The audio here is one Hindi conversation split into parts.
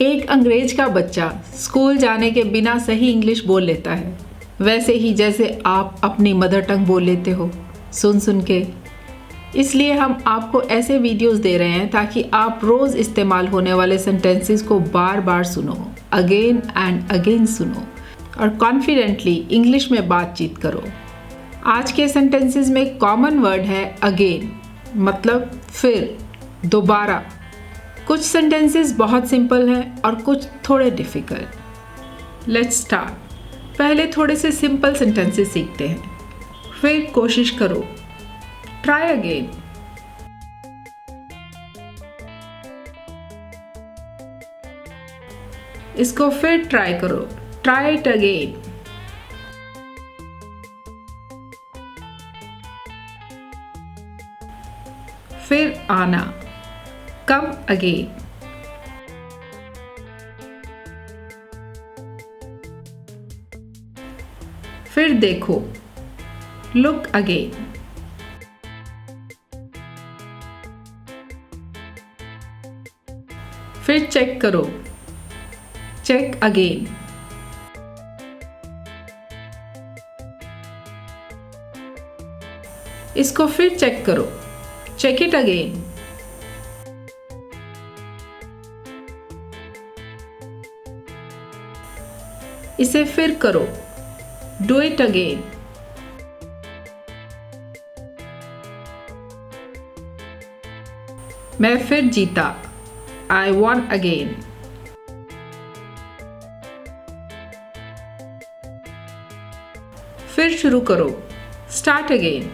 एक अंग्रेज का बच्चा स्कूल जाने के बिना सही इंग्लिश बोल लेता है, वैसे ही जैसे आप अपनी मदर टंग बोल लेते हो सुन सुन के। इसलिए हम आपको ऐसे वीडियोस दे रहे हैं ताकि आप रोज़ इस्तेमाल होने वाले सेंटेंसेस को बार बार सुनो, अगेन एंड अगेन सुनो और कॉन्फिडेंटली इंग्लिश में बातचीत करो। आज के सेंटेंसेस में कॉमन वर्ड है अगेन, मतलब फिर, दोबारा। कुछ सेंटेंसेस बहुत सिंपल हैं और कुछ थोड़े डिफ़िकल्ट। Let's start. पहले थोड़े से सिंपल सेंटेंसेस सीखते हैं, फिर कोशिश करो। Try again. इसको फिर ट्राई करो। Try it again. फिर आना, कम अगेन। फिर देखो, लुक अगेन। फिर चेक करो, चेक अगेन। इसको फिर चेक करो, चेक इट अगेन। इसे फिर करो, डू इट अगेन। मैं फिर जीता, आई वॉन अगेन। फिर शुरू करो, स्टार्ट अगेन।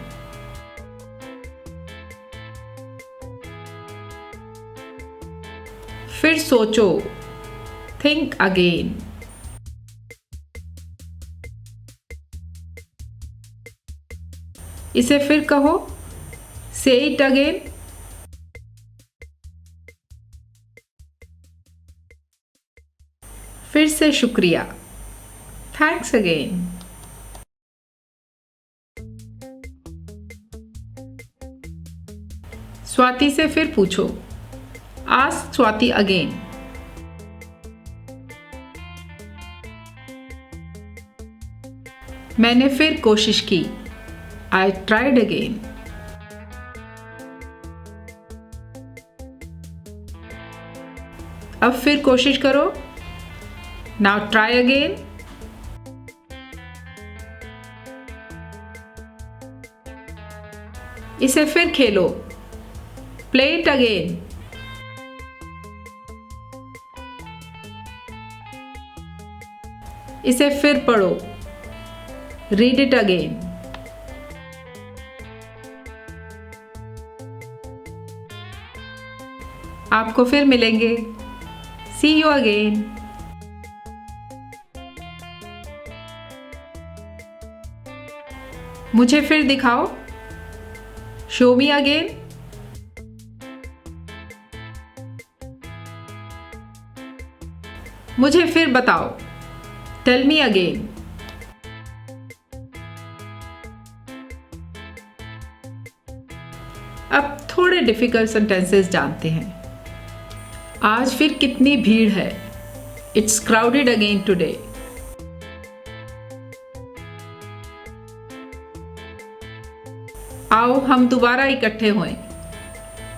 फिर सोचो, थिंक अगेन। इसे फिर कहो, से इट अगेन। फिर से शुक्रिया, थैंक्स अगेन। स्वाति से फिर पूछो, आस्क स्वाति अगेन। मैंने फिर कोशिश की, I tried again. अब फिर कोशिश करो, now try again. इसे फिर खेलो, play it again. इसे फिर पढ़ो, read it again. आपको फिर मिलेंगे, सी यू अगेन। मुझे फिर दिखाओ, शो मी अगेन। मुझे फिर बताओ, टेल मी अगेन। अब थोड़े डिफिकल्ट सेंटेंसेस जानते हैं। आज फिर कितनी भीड़ है, इट्स क्राउडेड अगेन टुडे। आओ हम दोबारा इकट्ठे होएं,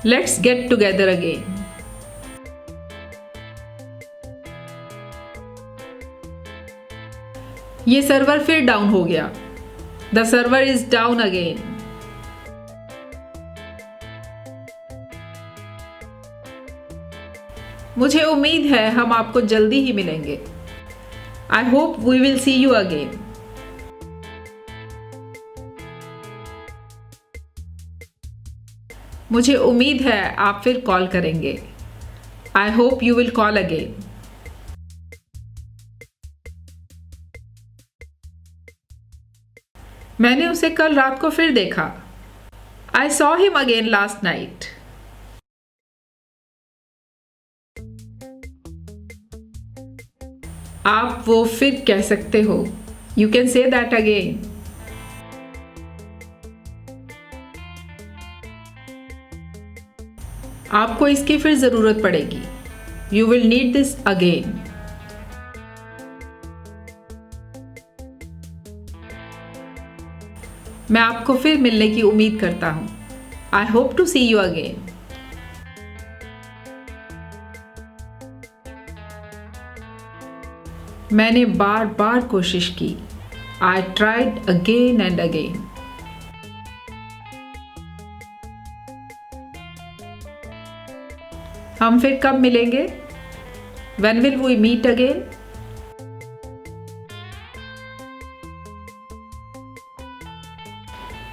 लेट्स गेट टुगेदर अगेन। ये सर्वर फिर डाउन हो गया, the server is down again. मुझे उम्मीद है हम आपको जल्दी ही मिलेंगे। I hope we will see you again. मुझे उम्मीद है आप फिर कॉल करेंगे। I hope you will call again. मैंने उसे कल रात को फिर देखा। I saw him again last night. आप वो फिर कह सकते हो, you can say that again. आपको इसकी फिर ज़रूरत पड़ेगी, You will need this again. मैं आपको फिर मिलने की उम्मीद करता हूँ। I hope to see you again. मैंने बार बार कोशिश की। I tried again and again. हम फिर कब मिलेंगे? When will we meet again?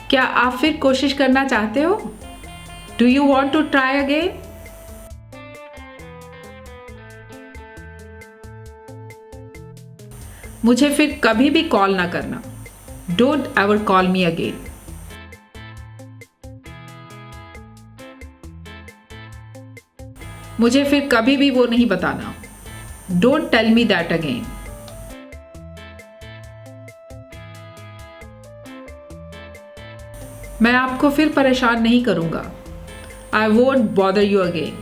क्या आप फिर कोशिश करना चाहते हो? Do you want to try again? मुझे फिर कभी भी कॉल ना करना। Don't ever call me again. मुझे फिर कभी भी वो नहीं बताना। Don't tell me that again. मैं आपको फिर परेशान नहीं करूंगा। I won't bother you again.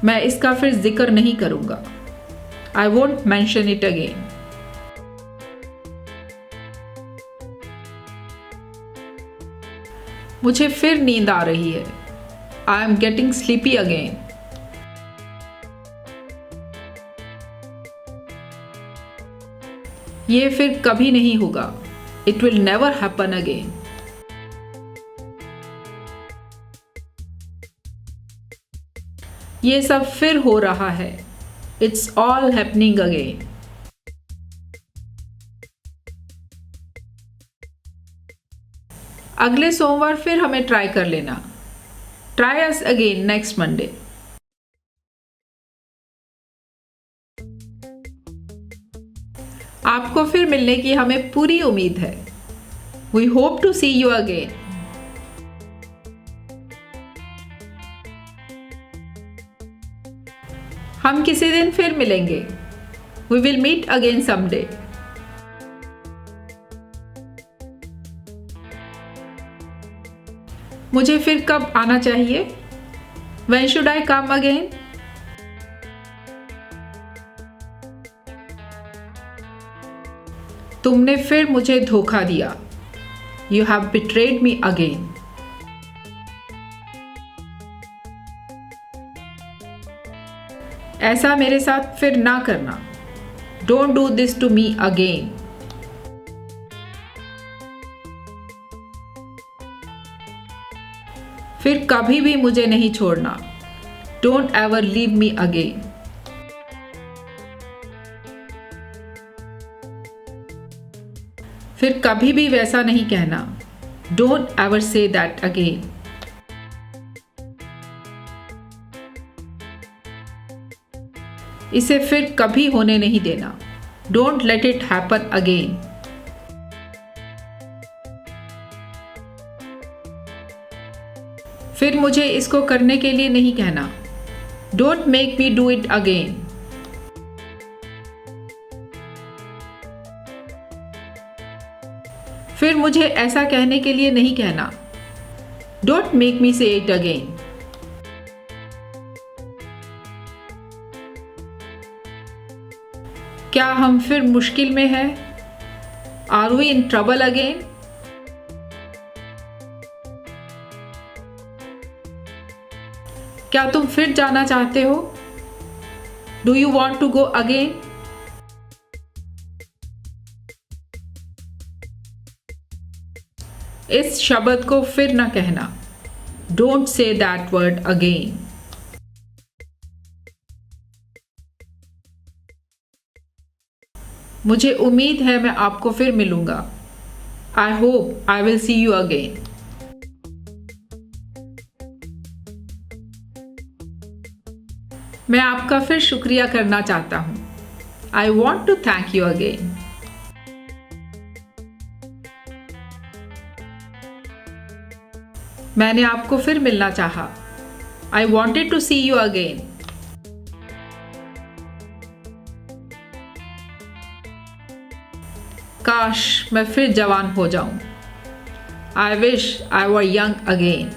मैं इसका फिर जिक्र नहीं करूंगा। I won't mention it again. मुझे फिर नींद आ रही है। I am getting sleepy again. ये फिर कभी नहीं होगा। It will never happen again. ये सब फिर हो रहा है। It's all happening again. अगले सोमवार फिर हमें ट्राई कर लेना। Try us again next Monday. आपको फिर मिलने की हमें पूरी उम्मीद है। We hope to see you again. हम किसी दिन फिर मिलेंगे। We will meet again someday. मुझे फिर कब आना चाहिए? When should I come again? तुमने फिर मुझे धोखा दिया। You have betrayed me again. ऐसा मेरे साथ फिर ना करना। Don't do this to me again. फिर कभी भी मुझे नहीं छोड़ना। Don't ever leave me again. फिर कभी भी वैसा नहीं कहना। Don't ever say that again. इसे फिर कभी होने नहीं देना। Don't let it happen again. फिर मुझे इसको करने के लिए नहीं कहना। Don't make me do it again. फिर मुझे ऐसा कहने के लिए नहीं कहना। Don't make me say it again. क्या हम फिर मुश्किल में हैं? Are we in trouble again? क्या तुम फिर जाना चाहते हो? Do you want to go again? इस शब्द को फिर ना कहना। Don't say that word again. मुझे उम्मीद है मैं आपको फिर मिलूंगा। I hope I will see you again. मैं आपका फिर शुक्रिया करना चाहता हूँ। I want to thank you again. मैंने आपको फिर मिलना चाहा। I wanted to see you again. काश मैं फिर जवान हो जाऊं। I wish I were young again.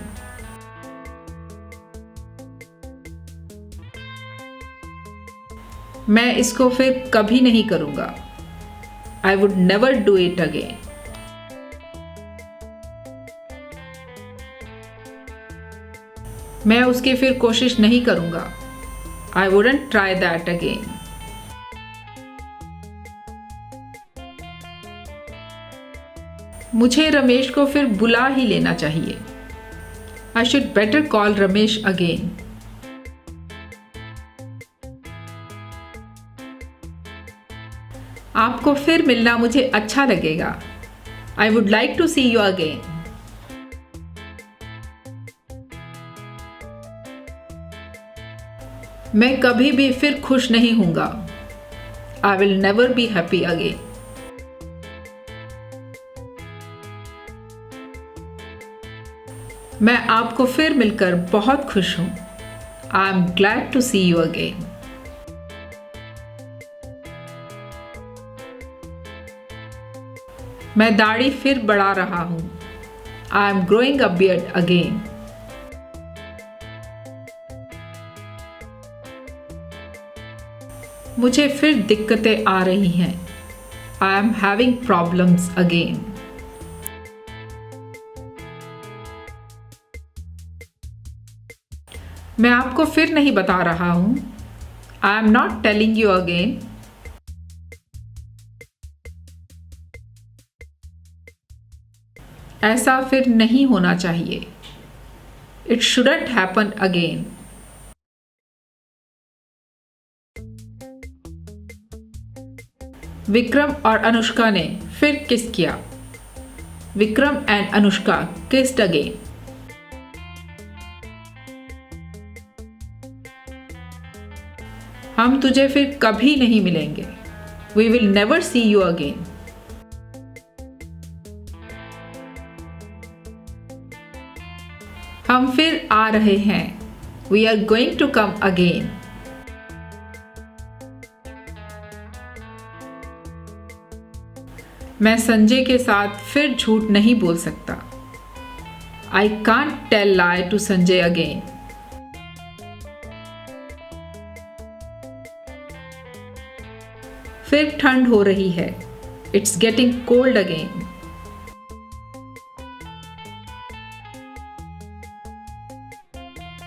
मैं इसको फिर कभी नहीं करूँगा. I would never do it again. मैं उसकी फिर कोशिश नहीं करूँगा. I wouldn't try that again. मुझे रमेश को फिर बुला ही लेना चाहिए. I should better call Ramesh again. आपको फिर मिलना मुझे अच्छा लगेगा. I would like to see you again. मैं कभी भी फिर खुश नहीं हूँगा. I will never be happy again. मैं आपको फिर मिलकर बहुत खुश हूँ. I am glad to see you again. मैं दाढ़ी फिर बढ़ा रहा हूँ. I am growing a beard again. मुझे फिर दिक्कतें आ रही हैं. I am having problems again. मैं आपको फिर नहीं बता रहा हूँ. I am not telling you again. ऐसा फिर नहीं होना चाहिए. It shouldn't happen again. Vikram और अनुष्का ने फिर किस किया. Vikram and Anushka kissed again. हम तुझे फिर कभी नहीं मिलेंगे. We will never see you again. हम फिर आ रहे हैं. We are going to come again. मैं संजय के साथ फिर झूठ नहीं बोल सकता. I can't tell lie to Sanjay again. फिर ठंड हो रही है. It's getting cold again.